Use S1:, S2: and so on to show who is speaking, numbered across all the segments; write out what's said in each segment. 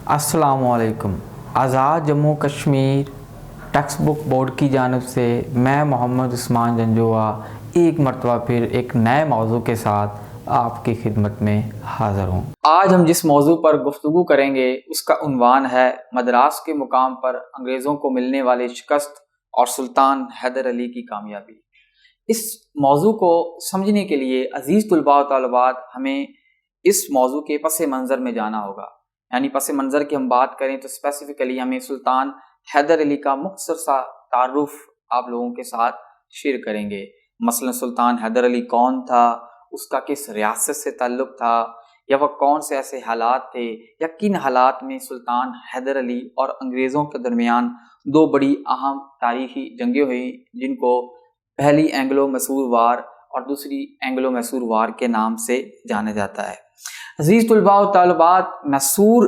S1: अस्सलाम वालेकुम। Azad Jammu Kashmir text book board की जानिब से मैं मोहम्मद उस्मान जंजुआ एक मरतबा फिर एक नए मौजू के साथ आपकी खिदमत में हाज़िर हूँ। आज हम जिस मौजू पर गुफ्तगू करेंगे उसका उन्वान है मद्रास के मुकाम पर अंग्रेज़ों को मिलने वाली शिकस्त और सुल्तान हैदर अली की कामयाबी। इस मौजू को समझने के लिए अजीज़ तुलबा व तालिबात हमें इस मौजू के पस मंज़र में जाना होगा। यानी पस मंज़र की हम बात करें तो स्पेसिफ़िकली हमें सुल्तान हैदर अली का मुख्तसर सा तारुफ आप लोगों के साथ शेयर करेंगे। मसलन सुल्तान हैदर अली कौन था, उसका किस रियासत से ताल्लुक़ था, या वह कौन से ऐसे हालात थे, या किन हालात में सुल्तान हैदर अली और अंग्रेज़ों के दरमियान दो बड़ी अहम तारीख़ी जंगें हुई, जिनको पहली एंग्लो मैसूर वार और दूसरी एंग्लो मैसूर वार के नाम से जाना जाता है। अज़ीज़ तुलबा व तालिबात, मैसूर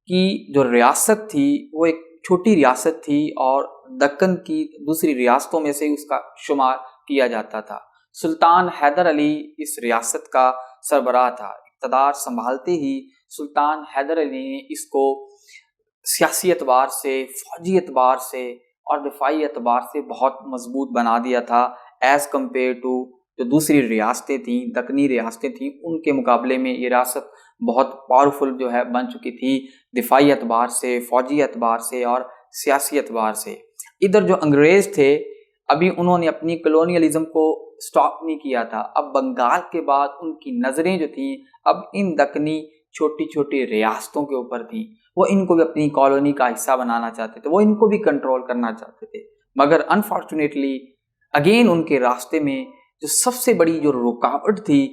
S1: की जो रियासत थी वो एक छोटी रियासत थी और दक्कन की दूसरी रियासतों में से उसका शुमार किया जाता था। सुल्तान हैदर अली इस रियासत का सरबराह था। इक़्तिदार संभालते ही सुल्तान हैदर अली ने इसको सियासी एतबार से, फ़ौजी एतबार से और दिफाई एतबार से बहुत मजबूत बना दिया था एज़ कम्पेयर टू जो दूसरी रियासतें थीं, दक्कनी रियासतें थीं, उनके मुकाबले में ये रियासत बहुत पावरफुल जो है बन चुकी थी, दिफाई एतबार से, फ़ौजी एतबार से और सियासी एतबार से। इधर जो अंग्रेज़ थे अभी उन्होंने अपनी कॉलोनियलिज़म को स्टॉप नहीं किया था। अब बंगाल के बाद उनकी नज़रें जो थीं अब इन दक्कनी छोटी छोटी रियासतों के ऊपर थीं। वो इनको भी अपनी कॉलोनी का हिस्सा बनाना चाहते थे, वो इनको भी कंट्रोल करना चाहते थे। मगर अनफॉर्चुनेटली अगेन उनके रास्ते में जो सबसे बड़ी जो रुकावट थी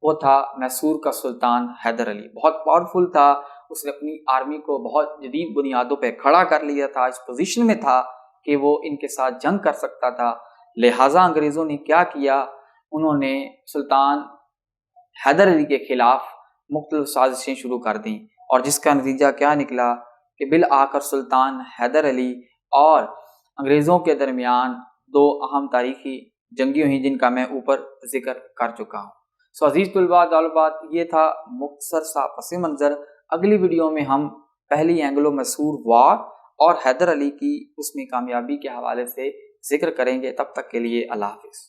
S1: वो था मैसूर का सुल्तान हैदर अली। बहुत पावरफुल था, उसने अपनी आर्मी को बहुत जदीद बुनियादों पे खड़ा कर लिया था, इस पोजीशन में था कि वो इनके साथ जंग कर सकता था। लिहाजा अंग्रेज़ों ने क्या किया, उन्होंने सुल्तान हैदर अली के खिलाफ मुख्तलिफ साजिशें शुरू कर दी और जिसका नतीजा क्या निकला कि बिल आखिर सुल्तान हैदर अली और अंग्रेज़ों के दरमियान दो अहम तारीखी जंगी हुई जिनका मैं ऊपर जिक्र कर चुका हूँ। सो अजीज़ तुलबा तालिबात, ये था मुख्तसर सा पस मंज़र। अगली वीडियो में हम पहली एंग्लो मैसूर वार और हैदर अली की उसमें कामयाबी के हवाले से जिक्र करेंगे। तब तक के लिए अल्लाह हाफ़िज़।